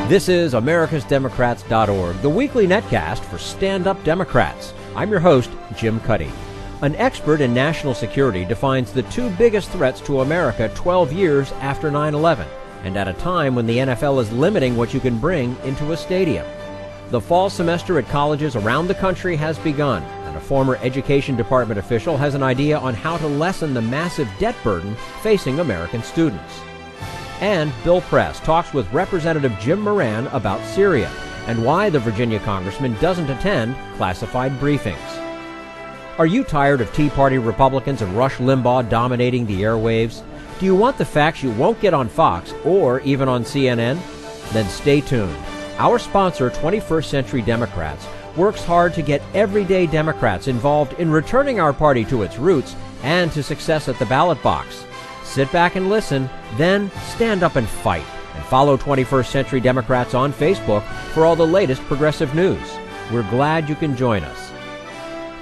This is americasdemocrats.org, the weekly netcast for stand-up Democrats. I'm your host, Jim Cuddy. An expert in national security defines the two biggest threats to America 12 years after 9/11, and at a time when the NFL is limiting what you can bring into a stadium. The fall semester at colleges around the country has begun, and a former Education Department official has an idea on how to lessen the massive debt burden facing American students. And Bill Press talks with Representative Jim Moran about Syria and why the Virginia congressman doesn't attend classified briefings. Are you tired of Tea Party Republicans and Rush Limbaugh dominating the airwaves? Do you want the facts you won't get on Fox or even on CNN? Then stay tuned. Our sponsor, 21st Century Democrats, works hard to get everyday Democrats involved in returning our party to its roots and to success at the ballot box. Sit back and listen, then stand up and fight. And follow 21st Century Democrats on Facebook for all the latest progressive news. We're glad you can join us.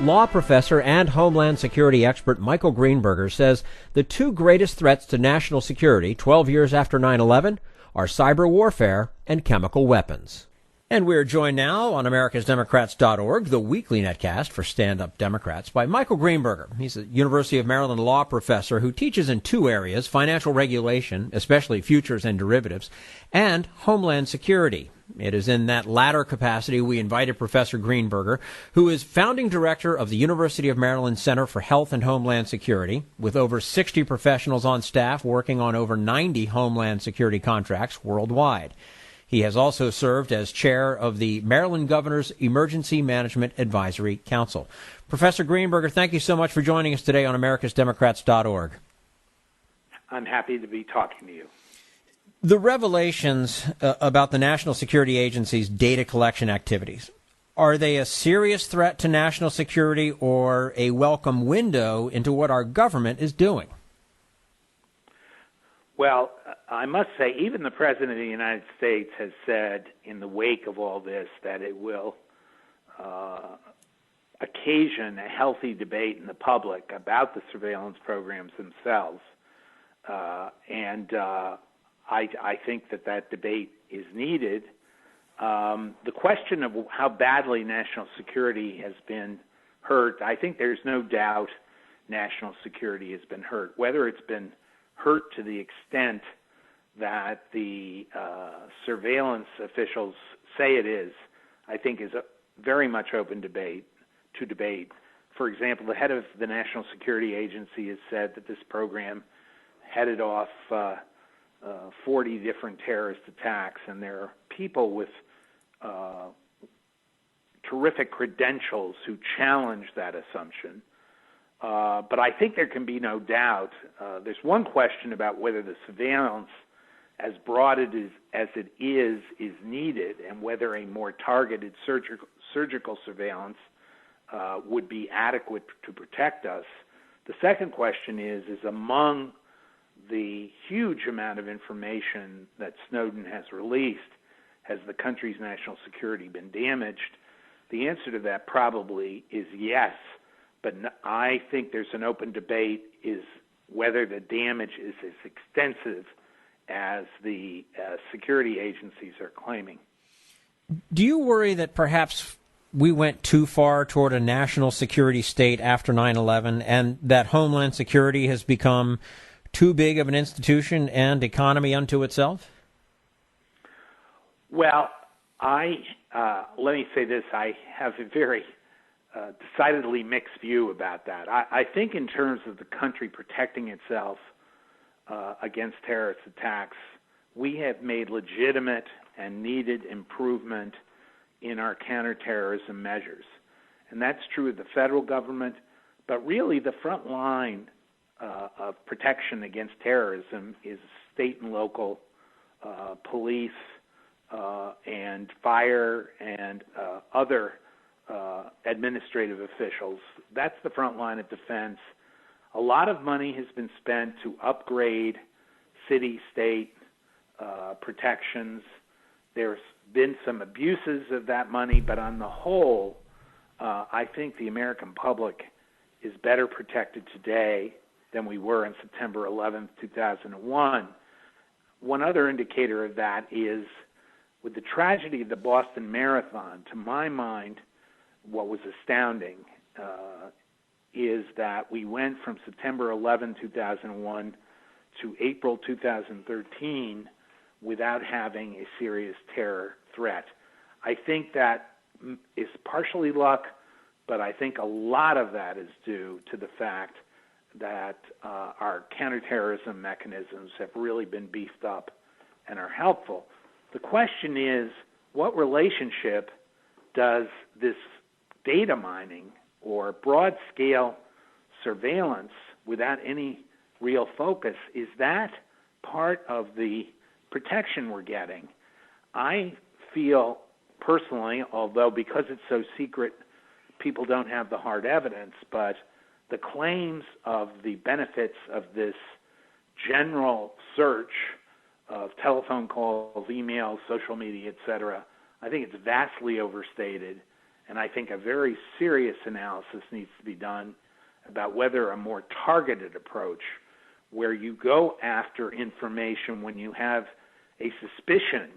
Law professor and Homeland Security expert Michael Greenberger says the two greatest threats to national security 12 years after 9/11 are cyber warfare and chemical weapons. And we're joined now on americasdemocrats.org, the weekly netcast for stand-up Democrats, by Michael Greenberger. He's a University of Maryland law professor who teaches in two areas: financial regulation, especially futures and derivatives, and homeland security. It is in that latter capacity we invited Professor Greenberger, who is founding director of the University of Maryland Center for Health and Homeland Security, with over 60 professionals on staff working on over 90 homeland security contracts worldwide. He has also served as chair of the Maryland Governor's Emergency Management Advisory Council. Professor Greenberger, thank you so much for joining us today on americasdemocrats.org. I'm happy to be talking to you. The revelations about the National Security Agency's data collection activities, are they a serious threat to national security or a welcome window into what our government is doing? Well, I must say, even the President of the United States has said in the wake of all this that it will occasion a healthy debate in the public about the surveillance programs themselves. I think that debate is needed. The question of how badly national security has been hurt, I think there's no doubt national security has been hurt. Whether it's been hurt to the extent that the surveillance officials say it is, I think is a very much open debate. For example, the head of the National Security Agency has said that this program headed off 40 different terrorist attacks, and there are people with terrific credentials who challenge that assumption. But I think there can be no doubt. There's one question about whether the surveillance, as broad as it is needed, and whether a more targeted surgical surveillance would be adequate to protect us. The second question is among the huge amount of information that Snowden has released, has the country's national security been damaged? The answer to that probably is yes. But I think there's an open debate is whether the damage is as extensive as the security agencies are claiming. Do you worry that perhaps we went too far toward a national security state after 9/11 and that Homeland Security has become too big of an institution and economy unto itself? Well, let me say this. I have a very decidedly mixed view about that. I think in terms of the country protecting itself against terrorist attacks, we have made legitimate and needed improvement in our counterterrorism measures. And that's true of the federal government, but really the front line of protection against terrorism is state and local police and fire and other administrative officials. That's the front line of defense. A lot of money has been spent to upgrade city-state protections. There's been some abuses of that money, but on the whole, I think the American public is better protected today than we were on September 11th, 2001. One other indicator of that is with the tragedy of the Boston Marathon, to my mind, what was astounding is that we went from September 11, 2001 to April 2013 without having a serious terror threat. I think that is partially luck, but I think a lot of that is due to the fact that our counterterrorism mechanisms have really been beefed up and are helpful. The question is, what relationship does this data mining or broad-scale surveillance without any real focus, is that part of the protection we're getting? I feel personally, although because it's so secret, people don't have the hard evidence, but the claims of the benefits of this general search of telephone calls, emails, social media, etc., I think it's vastly overstated, and I think a very serious analysis needs to be done about whether a more targeted approach, where you go after information when you have a suspicion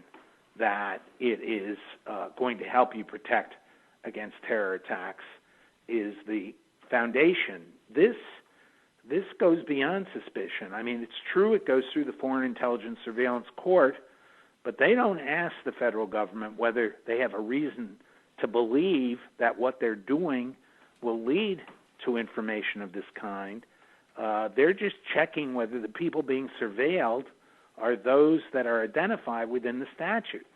that it is going to help you protect against terror attacks, is the foundation. This goes beyond suspicion. I mean, it's true it goes through the Foreign Intelligence Surveillance Court, but they don't ask the federal government whether they have a reason to believe that what they're doing will lead to information of this kind. They're just checking whether the people being surveilled are those that are identified within the statute.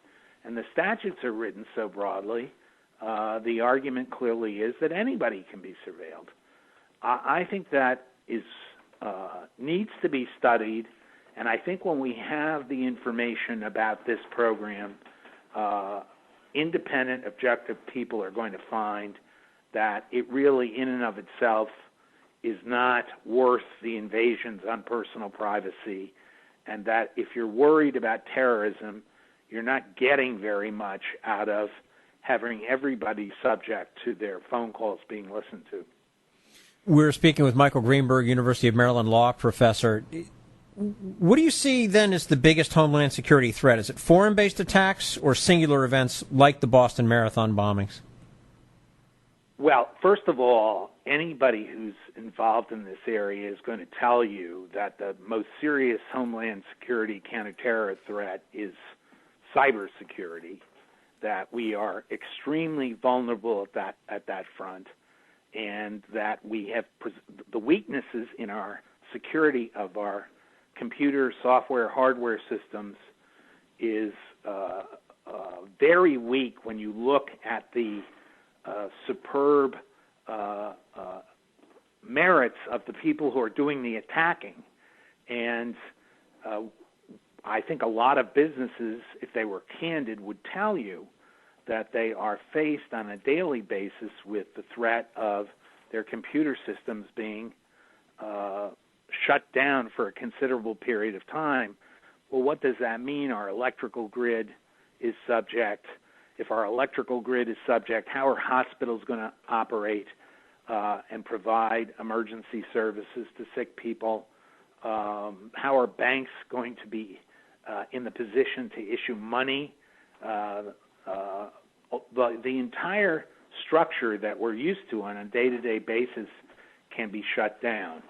And the statutes are written so broadly, the argument clearly is that anybody can be surveilled. I think that needs to be studied, and I think when we have the information about this program, independent, objective people are going to find that it really, in and of itself, is not worth the invasions on personal privacy, and that if you're worried about terrorism, you're not getting very much out of having everybody subject to their phone calls being listened to. We're speaking with Michael Greenberger, University of Maryland law professor. What do you see then as the biggest homeland security threat? Is it foreign-based attacks or singular events like the Boston Marathon bombings? Well, first of all, anybody who's involved in this area is going to tell you that the most serious homeland security counterterror threat is cybersecurity, that we are extremely vulnerable at that front, and that we have the weaknesses in our security of our computer, software, hardware systems is very weak when you look at the superb merits of the people who are doing the attacking. And I think a lot of businesses, if they were candid, would tell you that they are faced on a daily basis with the threat of their computer systems being shut down for a considerable period of time. Well, what does that mean? Our electrical grid is subject. If our electrical grid is subject, how are hospitals going to operate and provide emergency services to sick people? How are banks going to be in the position to issue money? The entire structure that we're used to on a day-to-day basis can be shut down.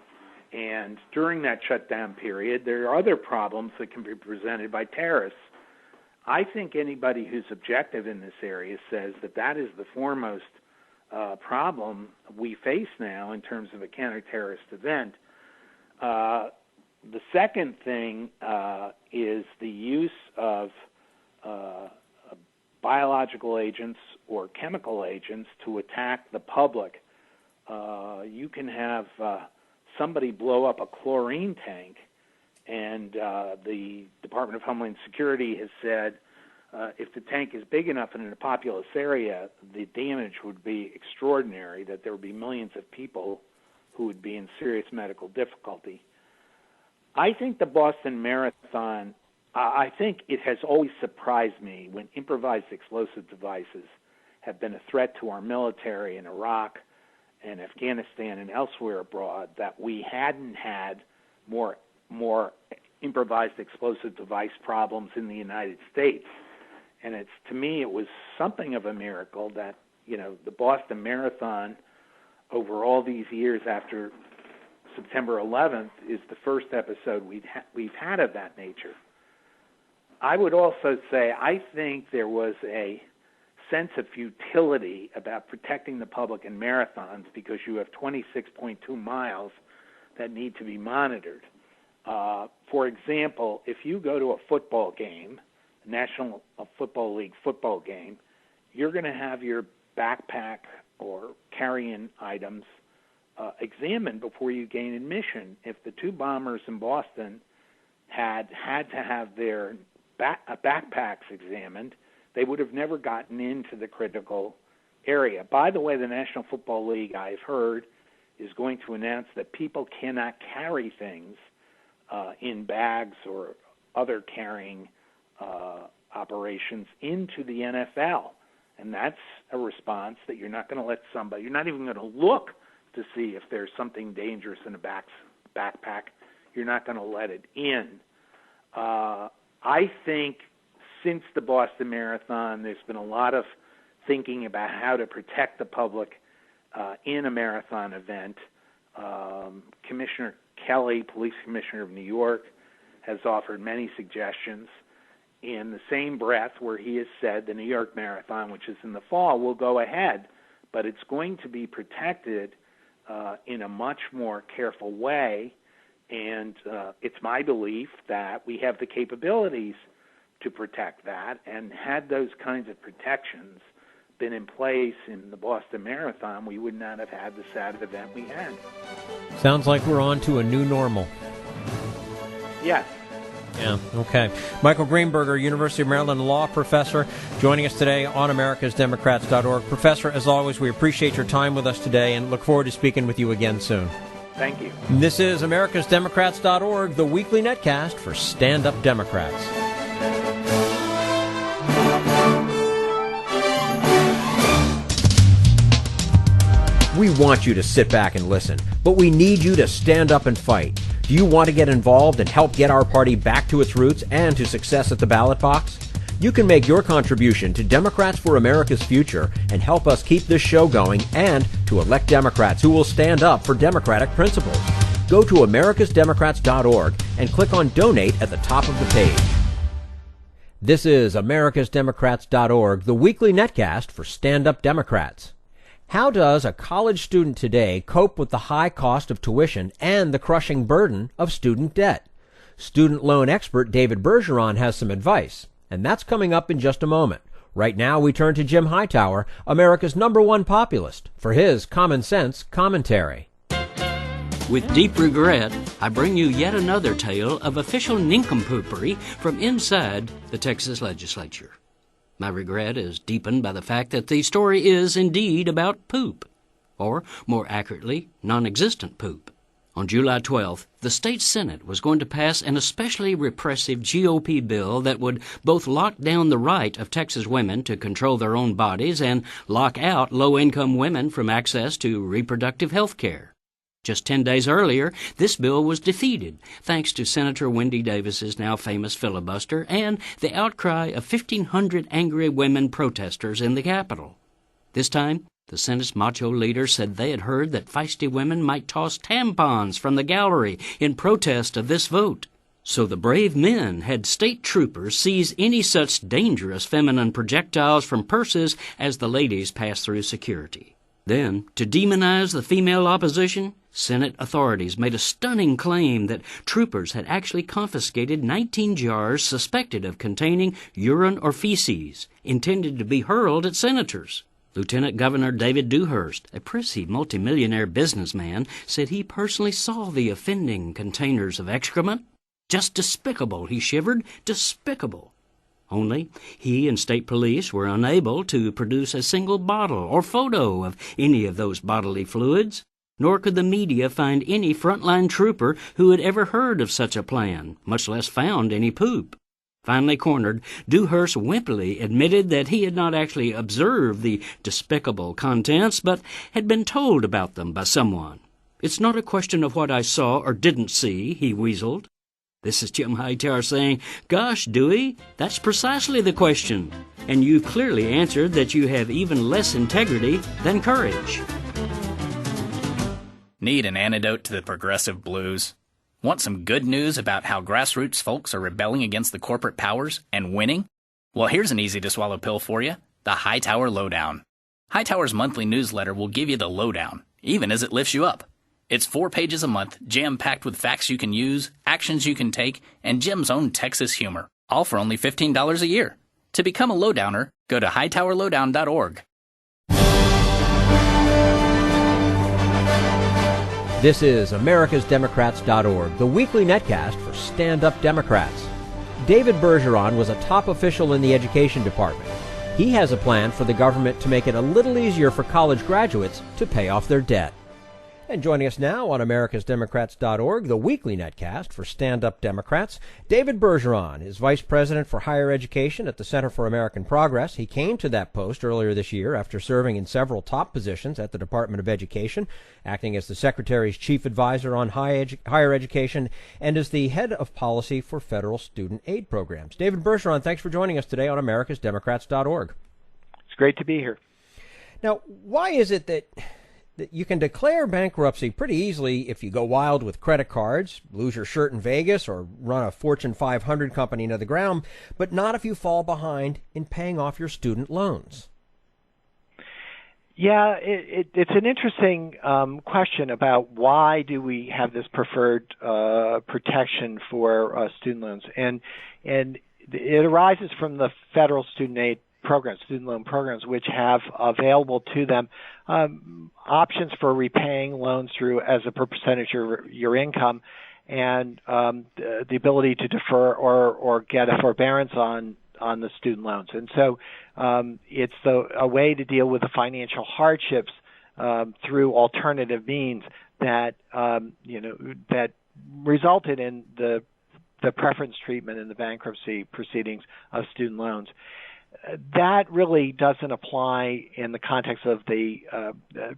And during that shutdown period, there are other problems that can be presented by terrorists. I think anybody who's objective in this area says that that is the foremost problem we face now in terms of a counter-terrorist event. The second thing is the use of biological agents or chemical agents to attack the public. You can have somebody blow up a chlorine tank, and the Department of Homeland Security has said if the tank is big enough and in a populous area, the damage would be extraordinary, that there would be millions of people who would be in serious medical difficulty. I think the Boston Marathon, I think it has always surprised me when improvised explosive devices have been a threat to our military in Iraq and Afghanistan and elsewhere abroad, that we hadn't had more improvised explosive device problems in the United States. And to me, it was something of a miracle that, the Boston Marathon, over all these years after September 11th, is the first episode we've had of that nature. I would also say I think there was a sense of futility about protecting the public in marathons because you have 26.2 miles that need to be monitored. For example, if you go to a football game, National Football League football game, you're going to have your backpack or carry-in items examined before you gain admission. If the two bombers in Boston had to have their backpacks examined, they would have never gotten into the critical area. By the way, the National Football League, I've heard, is going to announce that people cannot carry things in bags or other carrying operations into the NFL. And that's a response that you're not going to let you're not even going to look to see if there's something dangerous in a backpack. You're not going to let it in. I think since the Boston Marathon, there's been a lot of thinking about how to protect the public in a marathon event. Commissioner Kelly, Police Commissioner of New York, has offered many suggestions in the same breath where he has said the New York Marathon, which is in the fall, will go ahead, but it's going to be protected in a much more careful way. And it's my belief that we have the capabilities to protect that, and had those kinds of protections been in place in the Boston Marathon, we would not have had the sad event we had. Sounds like we're on to a new normal. Yes. Yeah, okay. Michael Greenberger, University of Maryland law professor, joining us today on americasdemocrats.org. Professor, as always, we appreciate your time with us today and look forward to speaking with you again soon. Thank you. This is americasdemocrats.org, the weekly netcast for stand-up Democrats. We want you to sit back and listen, but we need you to stand up and fight. Do you want to get involved and help get our party back to its roots and to success at the ballot box? You can make your contribution to Democrats for America's Future and help us keep this show going and to elect Democrats who will stand up for democratic principles. Go to americasdemocrats.org and click on Donate at the top of the page. This is americasdemocrats.org, the weekly netcast for stand-up Democrats. How does a college student today cope with the high cost of tuition and the crushing burden of student debt? Student loan expert David Bergeron has some advice, and that's coming up in just a moment. Right now, we turn to Jim Hightower, America's #1 populist, for his common sense commentary. With deep regret, I bring you yet another tale of official nincompoopery from inside the Texas legislature. My regret is deepened by the fact that the story is indeed about poop, or more accurately, non-existent poop. On July 12th, the state Senate was going to pass an especially repressive GOP bill that would both lock down the right of Texas women to control their own bodies and lock out low-income women from access to reproductive health care. Just 10 days earlier, this bill was defeated, thanks to Senator Wendy Davis's now famous filibuster and the outcry of 1,500 angry women protesters in the Capitol. This time, the Senate's macho leader said they had heard that feisty women might toss tampons from the gallery in protest of this vote. So the brave men had state troopers seize any such dangerous feminine projectiles from purses as the ladies passed through security. Then, to demonize the female opposition, Senate authorities made a stunning claim that troopers had actually confiscated 19 jars suspected of containing urine or feces, intended to be hurled at senators. Lieutenant Governor David Dewhurst, a prissy multimillionaire businessman, said he personally saw the offending containers of excrement. Just despicable, he shivered, despicable. Only he and state police were unable to produce a single bottle or photo of any of those bodily fluids, nor could the media find any frontline trooper who had ever heard of such a plan, much less found any poop. Finally cornered, Dewhurst wimpily admitted that he had not actually observed the despicable contents, but had been told about them by someone. "It's not a question of what I saw or didn't see," he weaseled. This is Jim Hightower saying, "Gosh, Dewey, that's precisely the question. and you clearly answered that you have even less integrity than courage. Need an antidote to the progressive blues? Want some good news about how grassroots folks are rebelling against the corporate powers and winning? Well, here's an easy-to-swallow pill for you, the Hightower Lowdown. Hightower's monthly newsletter will give you the lowdown, even as it lifts you up. It's 4 pages a month, jam-packed with facts you can use, actions you can take, and Jim's own Texas humor, all for only $15 a year. To become a lowdowner, go to hightowerlowdown.org. This is americasdemocrats.org, the weekly netcast for stand-up Democrats. David Bergeron was a top official in the education department. He has a plan for the government to make it a little easier for college graduates to pay off their debt. And joining us now on americasdemocrats.org, the weekly netcast for stand-up Democrats, David Bergeron is Vice President for Higher Education at the Center for American Progress. He came to that post earlier this year after serving in several top positions at the Department of Education, acting as the Secretary's Chief Advisor on higher education, and as the Head of Policy for Federal Student Aid Programs. David Bergeron, thanks for joining us today on americasdemocrats.org. It's great to be here. Now, why is it that you can declare bankruptcy pretty easily if you go wild with credit cards, lose your shirt in Vegas, or run a Fortune 500 company into the ground, but not if you fall behind in paying off your student loans? Yeah, it's an interesting question about why do we have this preferred protection for student loans, and it arises from the federal student aid programs, student loan programs, which have available to them options for repaying loans through as a percentage of your income, and the ability to defer or get a forbearance on the student loans. And so it's a way to deal with the financial hardships through alternative means that that resulted in the preference treatment in the bankruptcy proceedings of student loans. That really doesn't apply in the context of the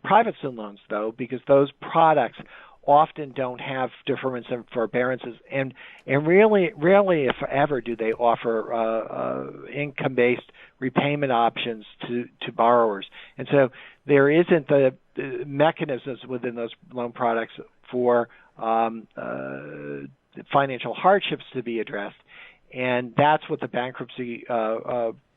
private student loans, though, because those products often don't have deferments and forbearances, and rarely, if ever, do they offer income-based repayment options to borrowers. And so there isn't the mechanisms within those loan products for financial hardships to be addressed, and that's what the bankruptcy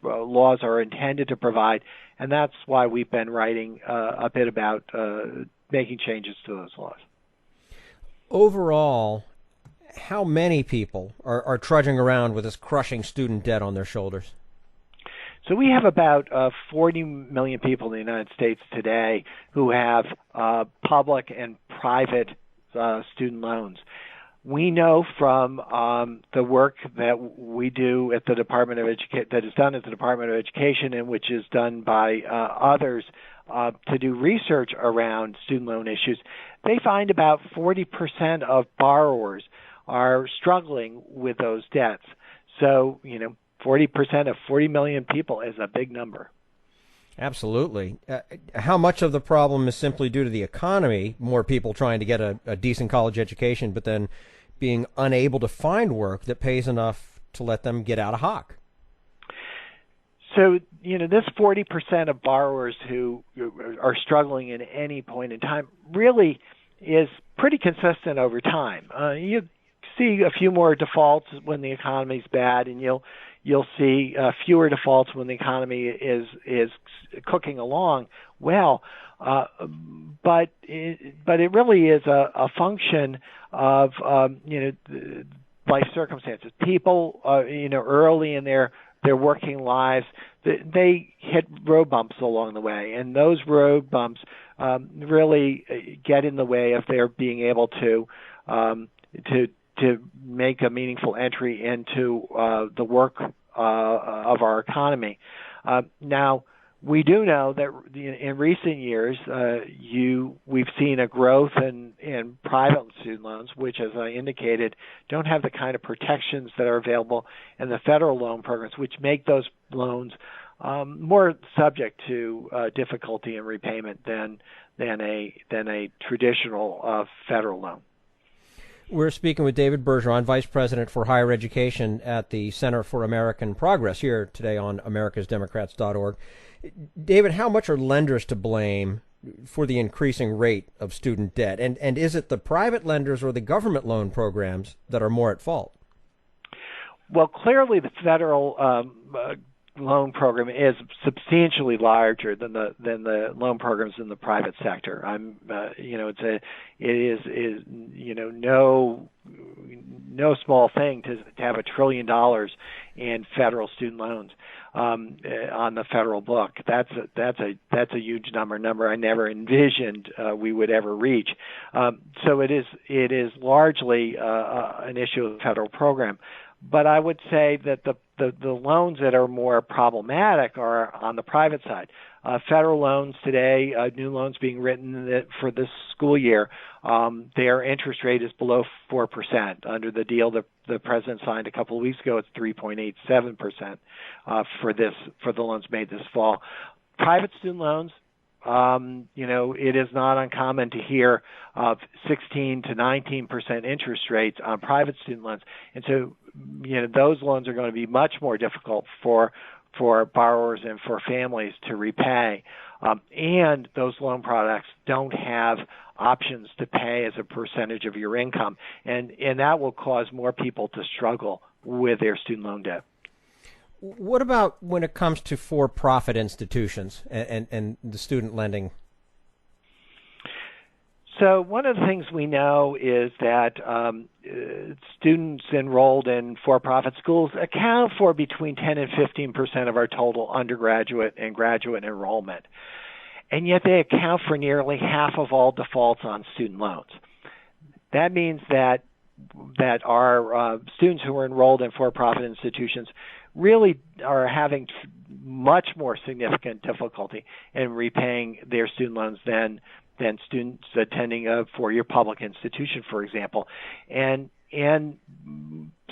laws are intended to provide, and that's why we've been writing a bit about making changes to those laws. Overall, how many people are trudging around with this crushing student debt on their shoulders? So we have about 40 million people in the United States today who have public and private student loans. We know from the work that we do at the Department of Education, that is done at the Department of Education, and which is done by others to do research around student loan issues. They find about 40% of borrowers are struggling with those debts. So, 40% of 40 million people is a big number. Absolutely. How much of the problem is simply due to the economy, more people trying to get a decent college education, but then being unable to find work that pays enough to let them get out of hock? So, this 40% of borrowers who are struggling at any point in time really is pretty consistent over time. You see a few more defaults when the economy's bad, and you'll see fewer defaults when the economy is cooking along well. But it really is a function of life circumstances. People early in their working lives, they hit road bumps along the way, and those road bumps really get in the way of their being able to make a meaningful entry into the work of our economy. Now, we do know that in recent years, we've seen a growth in private student loans, which, as I indicated, don't have the kind of protections that are available in the federal loan programs, which make those loans more subject to difficulty in repayment than a traditional federal loan. We're speaking with David Bergeron, Vice President for Higher Education at the Center for American Progress, here today on americasdemocrats.org. David, how much are lenders to blame for the increasing rate of student debt? And is it the private lenders or the government loan programs that are more at fault? Well, clearly the federal loan program is substantially larger than the loan programs in the private sector. It is no small thing to have $1 trillion in federal student loans on the federal book. That's a huge number I never envisioned we would ever reach. So it is largely an issue of the federal program. But I would say that the loans that are more problematic are on the private side. Federal loans today, new loans being written for this school year, their interest rate is below 4%. Under the deal the president signed a couple of weeks ago, it's 3.87% for the loans made this fall. Private student loans, it is not uncommon to hear of 16 to 19% interest rates on private student loans, and so those loans are going to be much more difficult for borrowers and for families to repay, and those loan products don't have options to pay as a percentage of your income, and that will cause more people to struggle with their student loan debt. What about when it comes to for-profit institutions and the student lending? So one of the things we know is that students enrolled in for-profit schools account for between 10 and 15% of our total undergraduate and graduate enrollment. And yet they account for nearly half of all defaults on student loans. That means that our students who are enrolled in for-profit institutions really are having much more significant difficulty in repaying their student loans than students attending a four-year public institution, for example. And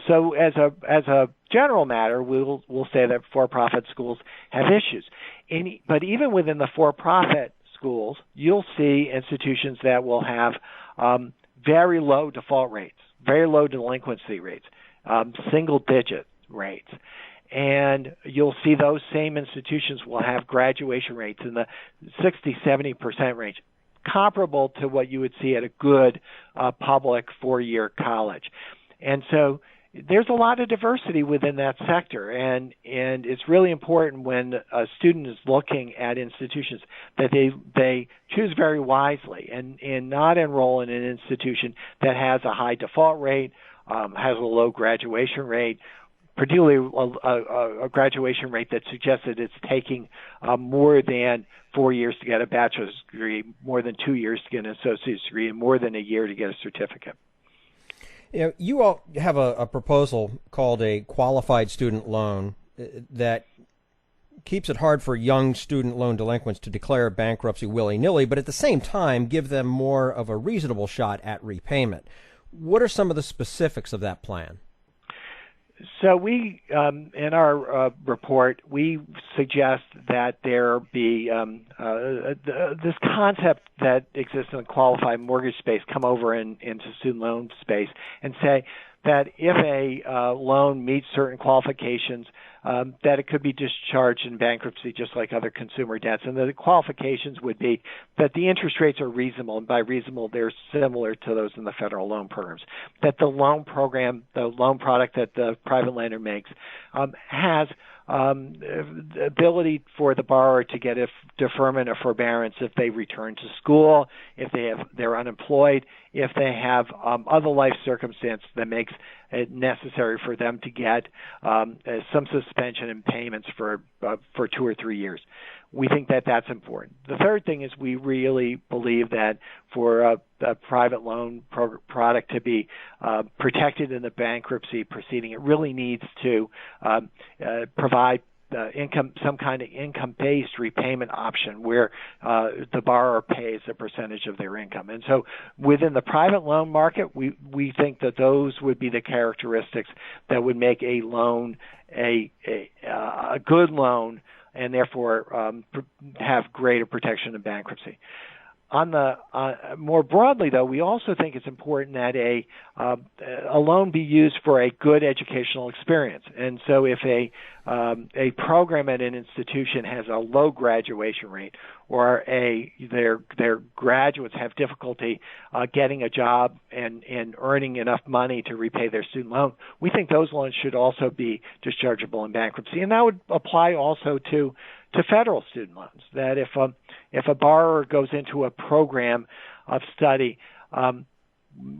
so as a general matter, we'll say that for-profit schools have issues. But even within the for-profit schools, you'll see institutions that will have very low default rates, very low delinquency rates, single-digit rates. And you'll see those same institutions will have graduation rates in the 60-70% range, comparable to what you would see at a good public four-year college. And so there's a lot of diversity within that sector, and it's really important when a student is looking at institutions that they choose very wisely and not enroll in an institution that has a high default rate, has a low graduation rate, particularly a graduation rate that suggests that it's taking more than 4 years to get a bachelor's degree, more than 2 years to get an associate's degree, and more than a year to get a certificate. You all have a proposal called a qualified student loan that keeps it hard for young student loan delinquents to declare bankruptcy willy-nilly, but at the same time give them more of a reasonable shot at repayment. What are some of the specifics of that plan? So we, in our report, we suggest that there be this concept that exists in the qualified mortgage space come over into student loan space and say that if a loan meets certain qualifications, that it could be discharged in bankruptcy just like other consumer debts. And the qualifications would be that the interest rates are reasonable, and by reasonable, they're similar to those in the federal loan programs. That the loan program, the loan product that the private lender makes, has the ability for the borrower to get a deferment or forbearance if they return to school, if they're unemployed, if they have other life circumstance that makes it necessary for them to get some suspension in payments for 2 or 3 years. We think that that's important. The third thing is we really believe that for a private loan product to be protected in the bankruptcy proceeding, it really needs to provide some kind of income-based repayment option where the borrower pays a percentage of their income. And so within the private loan market, we think that those would be the characteristics that would make a loan a good loan and therefore have greater protection in bankruptcy. On the more broadly, though, we also think it's important that a loan be used for a good educational experience. And so, if a program at an institution has a low graduation rate, or their graduates have difficulty getting a job and earning enough money to repay their student loan, we think those loans should also be dischargeable in bankruptcy. And that would apply also to federal student loans. That if a borrower goes into a program of study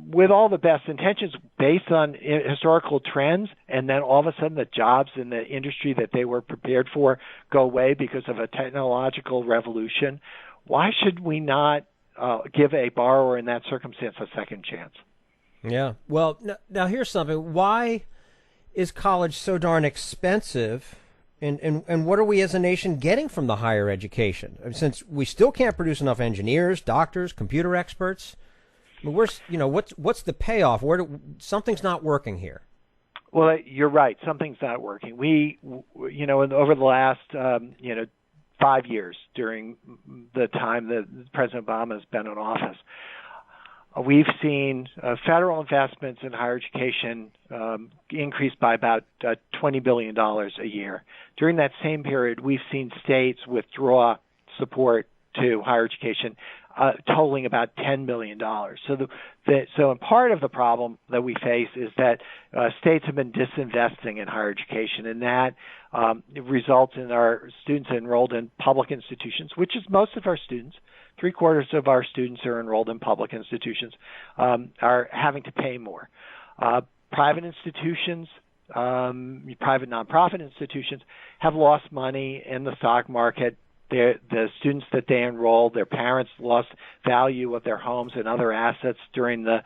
with all the best intentions based on historical trends, and then all of a sudden the jobs in the industry that they were prepared for go away because of a technological revolution, why should we not give a borrower in that circumstance a second chance? Yeah. Well, now here's something. Why is college so darn expensive? And what are we as a nation getting from the higher education? Since we still can't produce enough engineers, doctors, computer experts, what's the payoff? Something's not working here. Well, you're right. Something's not working. We, over the last 5 years during the time that President Obama has been in office, we've seen federal investments in higher education increase by about $20 billion a year. During that same period, we've seen states withdraw support to higher education, totaling about $10 billion. So in part of the problem that we face is that states have been disinvesting in higher education, and that results in our students enrolled in public institutions, which is most of our students. 3/4 of our students are enrolled in public institutions, are having to pay more. Private institutions, private nonprofit institutions have lost money in the stock market. The students that they enrolled, their parents lost value of their homes and other assets during the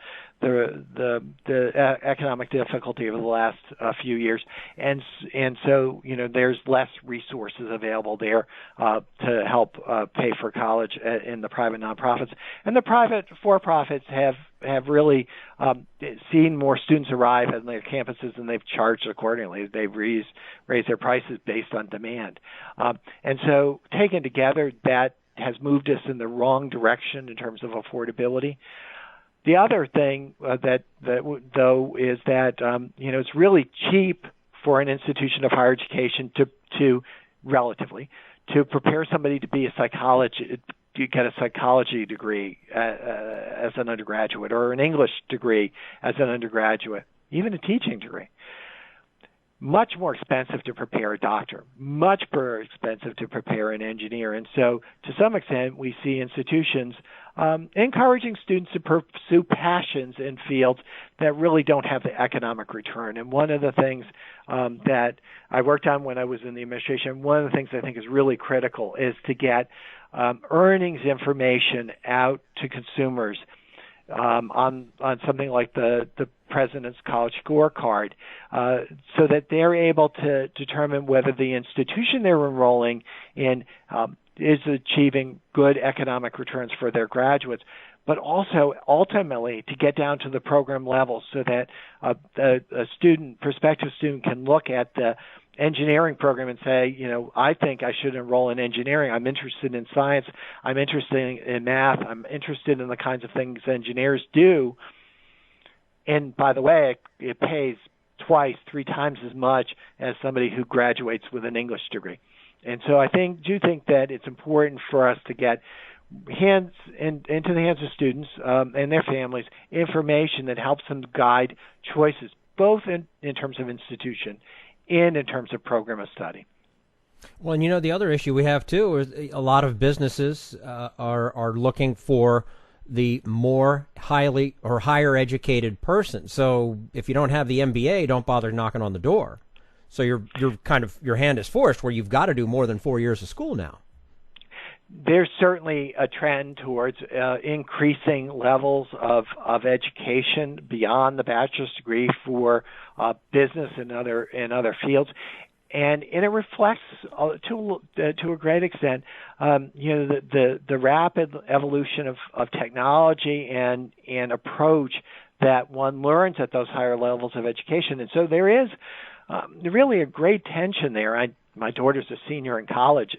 economic difficulty over the last few years, and so there's less resources available there to help pay for college in the private nonprofits, and the private for-profits have really seen more students arrive at their campuses, and they've charged accordingly. They've raised their prices based on demand, and so taken together, that has moved us in the wrong direction in terms of affordability. The other thing though is that it's really cheap for an institution of higher education to relatively prepare somebody to be to get a psychology degree as an undergraduate, or an English degree as an undergraduate, even a teaching degree. Much more expensive to prepare a doctor, much more expensive to prepare an engineer. And so to some extent, we see institutions encouraging students to pursue passions in fields that really don't have the economic return. And one of the things that I worked on when I was in the administration, one of the things I think is really critical is to get earnings information out to consumers on something like the President's College Scorecard, so that they're able to determine whether the institution they're enrolling in is achieving good economic returns for their graduates, but also ultimately to get down to the program level so that a prospective student can look at the engineering program and say, I think I should enroll in engineering. I'm interested in science. I'm interested in math. I'm interested in the kinds of things engineers do. And by the way, it pays twice, 3 times as much as somebody who graduates with an English degree. And so I do think that it's important for us to get into the hands of students and their families information that helps them guide choices, both in terms of institution and in terms of program of study. Well, and the other issue we have too is a lot of businesses are looking for the more highly or higher educated person. So if you don't have the MBA, don't bother knocking on the door. So you're kind of, your hand is forced where you've got to do more than 4 years of school now. There's certainly a trend towards increasing levels of education beyond the bachelor's degree for business and other fields, and it reflects to a great extent, the rapid evolution of technology and approach that one learns at those higher levels of education, and so there is really a great tension there. My daughter's a senior in college,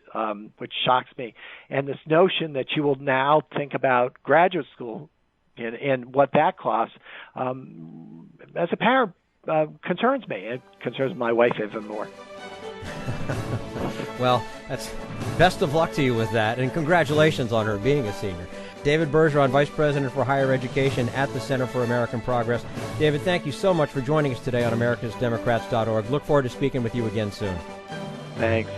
which shocks me, and this notion that you will now think about graduate school and what that costs, as a parent, concerns me. It concerns my wife even more. Well, that's best of luck to you with that, and congratulations on her being a senior. David Bergeron, Vice President for Higher Education at the Center for American Progress. David, thank you so much for joining us today on americasdemocrats.org. Look forward to speaking with you again soon. Thanks.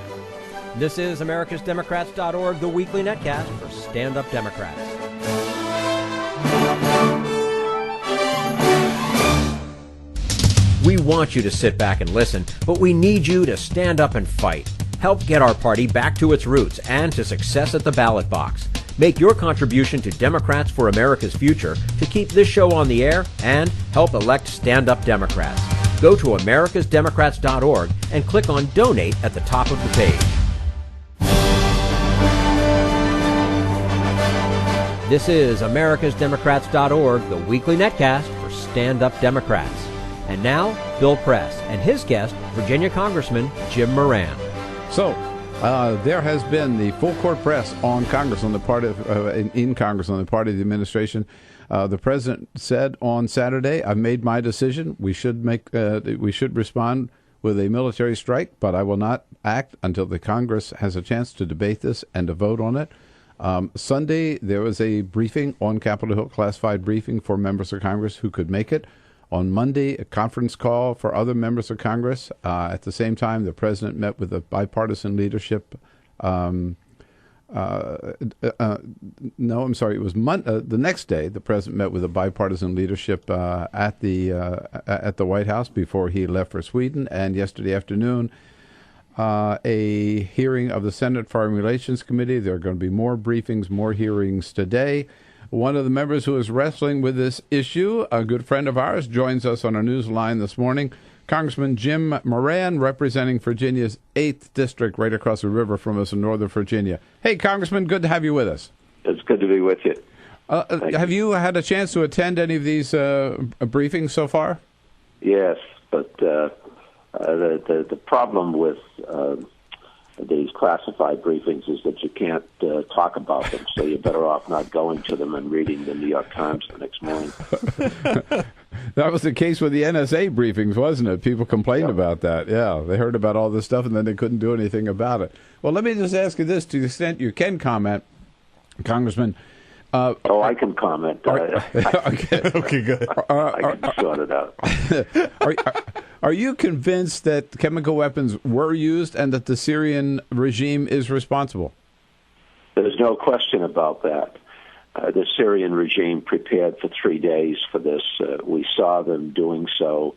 This is americasdemocrats.org, the weekly netcast for Stand Up Democrats. We want you to sit back and listen, but we need you to stand up and fight. Help get our party back to its roots and to success at the ballot box. Make your contribution to Democrats for America's Future to keep this show on the air and help elect stand-up Democrats. Go to americasdemocrats.org and click on Donate at the top of the page. This is americasdemocrats.org, the weekly netcast for stand-up Democrats. And now, Bill Press and his guest, Virginia Congressman Jim Moran. So, there has been the full court press on Congress on the part of in Congress on the part of the administration. The president said on Saturday, "I've made my decision. We should respond with a military strike, but I will not act until the Congress has a chance to debate this and to vote on it." Sunday, there was a briefing on Capitol Hill, classified briefing for members of Congress who could make it. On Monday, a conference call for other members of Congress. At the same time, the president met with the bipartisan leadership. It was the next day. The president met with the bipartisan leadership at the White House before he left for Sweden. And yesterday afternoon, a hearing of the Senate Foreign Relations Committee. There are going to be more briefings, more hearings today. One of the members who is wrestling with this issue, a good friend of ours, joins us on our news line this morning. Congressman Jim Moran, representing Virginia's 8th District, right across the river from us in Northern Virginia. Hey, Congressman, good to have you with us. It's good to be with you. Have you had a chance to attend any of these briefings so far? Yes, but the problem with these classified briefings is that you can't talk about them, so you're better off not going to them and reading the New York Times the next morning. That was the case with the NSA briefings, wasn't it? People complained about that. Yeah, they heard about all this stuff, and then they couldn't do anything about it. Well, let me just ask you this, to the extent you can comment, Congressman. I can comment. Okay, good. I can sort it out. Are you convinced that chemical weapons were used and that the Syrian regime is responsible? There's no question about that. The Syrian regime prepared for 3 days for this. We saw them doing so.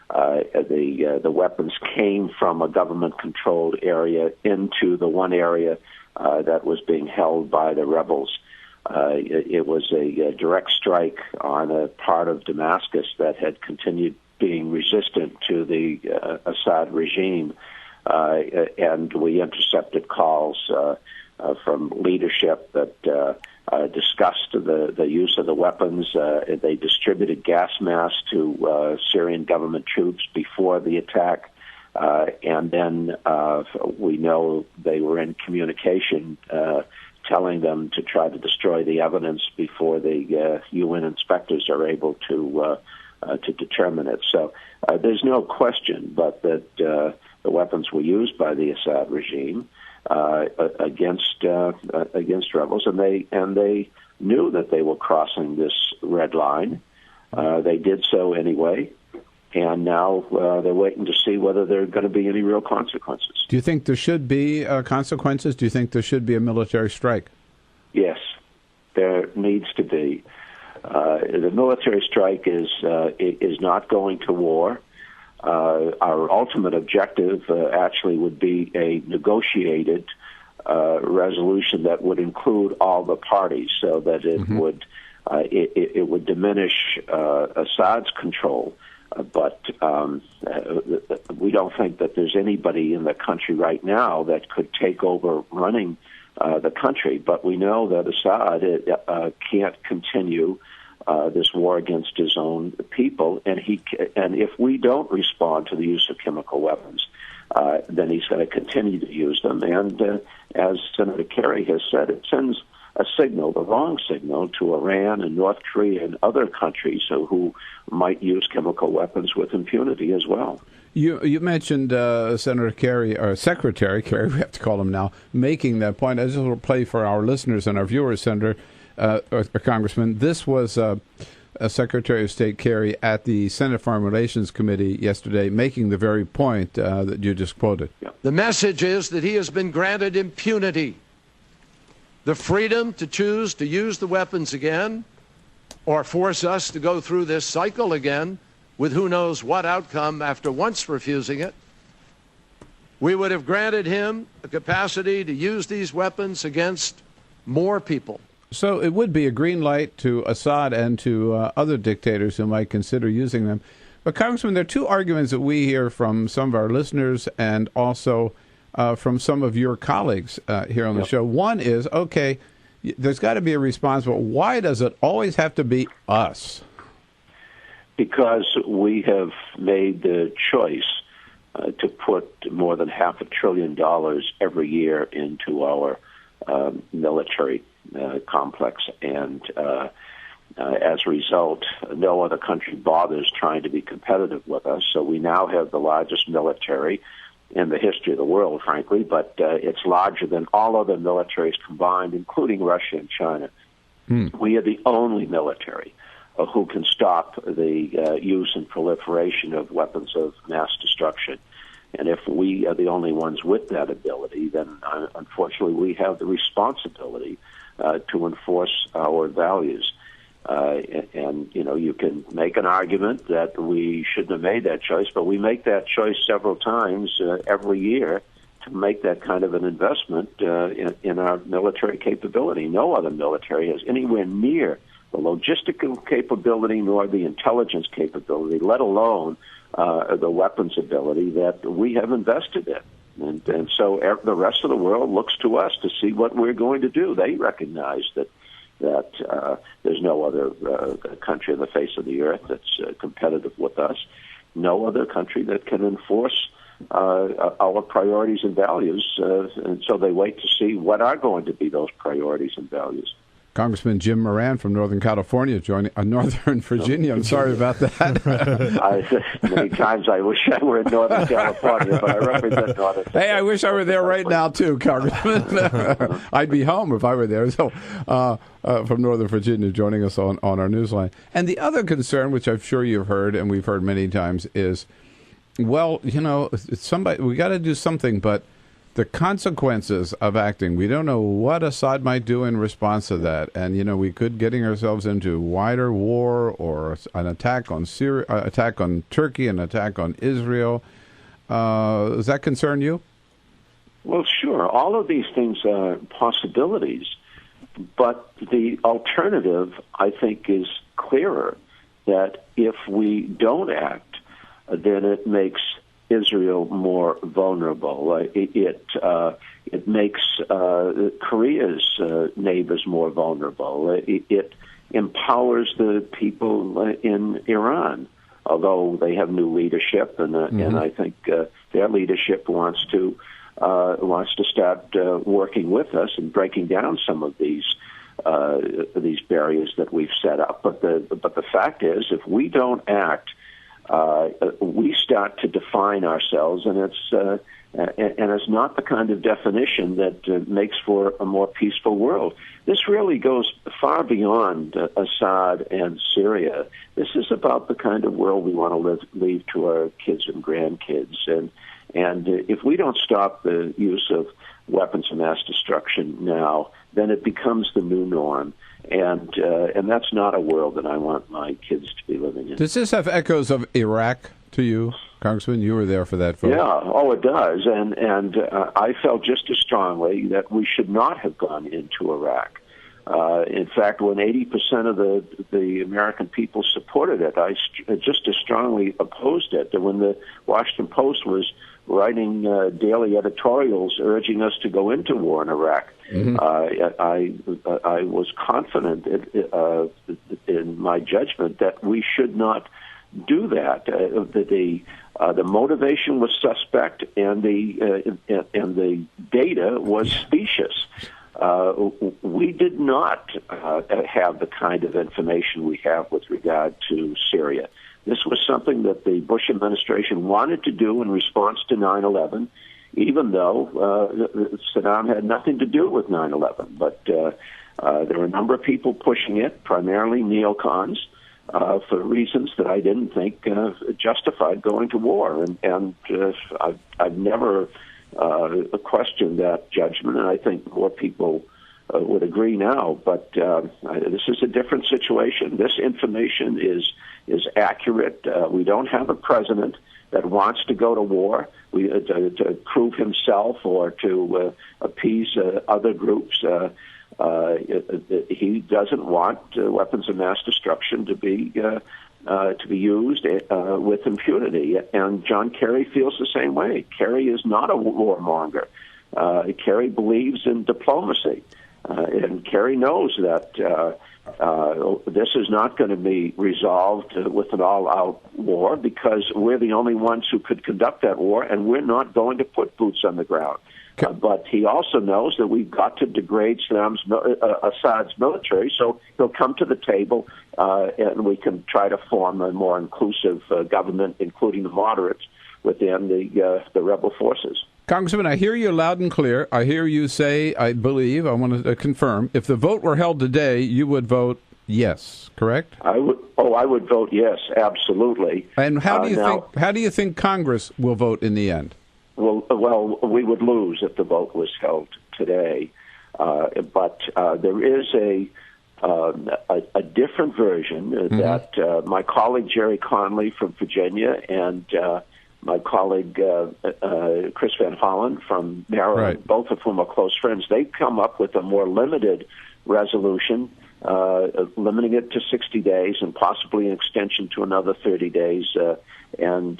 The weapons came from a government-controlled area into the one area that was being held by the rebels. It was a direct strike on a part of Damascus that had continued being resistant to the Assad regime, and we intercepted calls from leadership that discussed the use of the weapons. They distributed gas masks to Syrian government troops before the attack, and then we know they were in communication telling them to try to destroy the evidence before the UN inspectors are able to determine it. So there's no question but that the weapons were used by the Assad regime against rebels, and they knew that they were crossing this red line. They did so anyway, and now they're waiting to see whether there are going to be any real consequences. Do you think there should be consequences? Do you think there should be a military strike? Yes, there needs to be. The military strike is not going to war. Our ultimate objective actually would be a negotiated resolution that would include all the parties, so that it would diminish Assad's control. But we don't think that there's anybody in the country right now that could take over running the country. But we know that Assad can't continue this war against his own people, and if we don't respond to the use of chemical weapons, then he's going to continue to use them. And as Senator Kerry has said, it sends a signal, the wrong signal, to Iran and North Korea and other countries who might use chemical weapons with impunity as well. You mentioned Senator Kerry, or Secretary Kerry, we have to call him now, making that point. I just want to play for our listeners and our viewers, Senator, or Congressman. This was Secretary of State Kerry at the Senate Foreign Relations Committee yesterday, making the very point that you just quoted. The message is that he has been granted impunity, the freedom to choose to use the weapons again, or force us to go through this cycle again, with who knows what outcome after once refusing it. We would have granted him the capacity to use these weapons against more people. So it would be a green light to Assad and to other dictators who might consider using them. But, Congressman, there are two arguments that we hear from some of our listeners and also from some of your colleagues here on the show. One is, okay, there's got to be a response, but why does it always have to be us? Because we have made the choice to put more than $500 billion every year into our military complex, and as a result, no other country bothers trying to be competitive with us. So we now have the largest military in the history of the world, frankly, but it's larger than all other militaries combined, including Russia and China. We are the only military who can stop the use and proliferation of weapons of mass destruction. And if we are the only ones with that ability, then unfortunately we have the responsibility to enforce our values. And, you know, you can make an argument that we shouldn't have made that choice, but we make that choice several times every year to make that kind of an investment in our military capability. No other military has anywhere near the logistical capability nor the intelligence capability, let alone the weapons ability that we have invested in. And so the rest of the world looks to us to see what we're going to do. They recognize that there's no other country on the face of the earth that's competitive with us, no other country that can enforce our priorities and values, and so they wait to see what are going to be those priorities and values. Congressman Jim Moran from Northern California joining Northern Virginia. I'm sorry about that. Many times I wish I were in Northern California, but I represent Northern. Hey, I wish I were there right now too, Congressman. I'd be home if I were there. So, from Northern Virginia, joining us on our newsline. And the other concern, which I'm sure you've heard and we've heard many times, is, well, you know, we got to do something, but the consequences of acting, we don't know what Assad might do in response to that. And, you know, we could getting ourselves into wider war or an attack on Syria, attack on Turkey, an attack on Israel. Does that concern you? Well, sure. All of these things are possibilities. But the alternative, I think, is clearer, that if we don't act, then it makes Israel more vulnerable. It makes Korea's neighbors more vulnerable. It empowers the people in Iran, although they have new leadership, and I think their leadership wants to start working with us and breaking down some of these barriers that we've set up. But the fact is, if we don't act, we start to define ourselves, and it's not the kind of definition that makes for a more peaceful world. This really goes far beyond Assad and Syria. This is about the kind of world we want to leave to our kids and grandkids. And if we don't stop the use of weapons of mass destruction now, then it becomes the new norm. And that's not a world that I want my kids to be living in. Does this have echoes of Iraq to you, Congressman? You were there for that vote. Yeah, it does. And I felt just as strongly that we should not have gone into Iraq. In fact, when 80% of the American people supported it, I just as strongly opposed it. When the Washington Post was writing daily editorials urging us to go into war in Iraq. I was confident in my judgment that we should not do that. The motivation was suspect, and the data was specious. We did not have the kind of information we have with regard to Syria. This was something that the Bush administration wanted to do in response to 9/11, even though Saddam had nothing to do with 9/11. But there were a number of people pushing it, primarily neocons, for reasons that I didn't think justified going to war. And I've never questioned that judgment, and I think more people would agree now. But this is a different situation. This information is accurate. We don't have a president that wants to go to war to prove himself or to appease other groups. He doesn't want weapons of mass destruction to be used with impunity. And John Kerry feels the same way. Kerry is not a warmonger. Kerry believes in diplomacy. And Kerry knows that this is not going to be resolved with an all-out war because we're the only ones who could conduct that war, and we're not going to put boots on the ground. But he also knows that we've got to degrade Assad's military, so he'll come to the table and we can try to form a more inclusive government, including the moderates, within the rebel forces. Congressman, I hear you loud and clear. I hear you say, I believe, I want to confirm, if the vote were held today, you would vote yes, correct? I would vote yes, absolutely. And how do you think Congress will vote in the end? Well, we would lose if the vote was held today. But there is a different version that my colleague Jerry Conley from Virginia and my colleague Chris Van Hollen from Maryland, both of whom are close friends, they've come up with a more limited resolution, limiting it to 60 days and possibly an extension to another 30 days and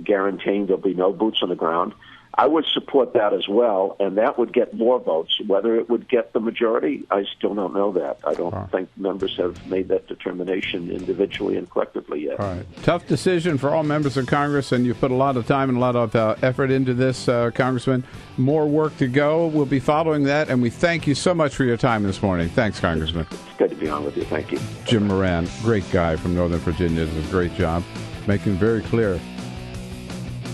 guaranteeing there'll be no boots on the ground. I would support that as well, and that would get more votes. Whether it would get the majority, I still don't know that. I don't think members have made that determination individually and collectively yet. All right. Tough decision for all members of Congress, and you put a lot of time and a lot of effort into this, Congressman. More work to go. We'll be following that, and we thank you so much for your time this morning. Thanks, Congressman. It's good to be on with you. Thank you. Jim Moran, great guy from Northern Virginia, does a great job making very clear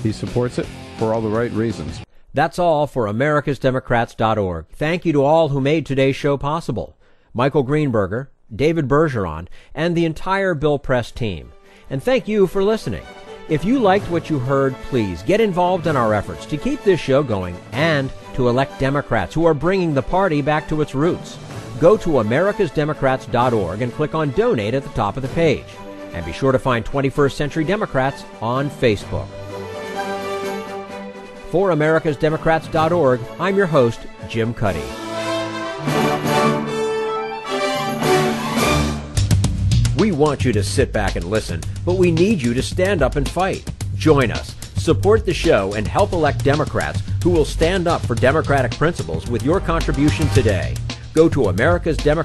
he supports it for all the right reasons. That's all for americasdemocrats.org. Thank you to all who made today's show possible. Michael Greenberger, David Bergeron, and the entire Bill Press team. And thank you for listening. If you liked what you heard, please get involved in our efforts to keep this show going and to elect Democrats who are bringing the party back to its roots. Go to americasdemocrats.org and click on Donate at the top of the page. And be sure to find 21st Century Democrats on Facebook. For americasdemocrats.org, I'm your host, Jim Cuddy. We want you to sit back and listen, but we need you to stand up and fight. Join us, support the show, and help elect Democrats who will stand up for democratic principles with your contribution today. Go to americasdemocrats.org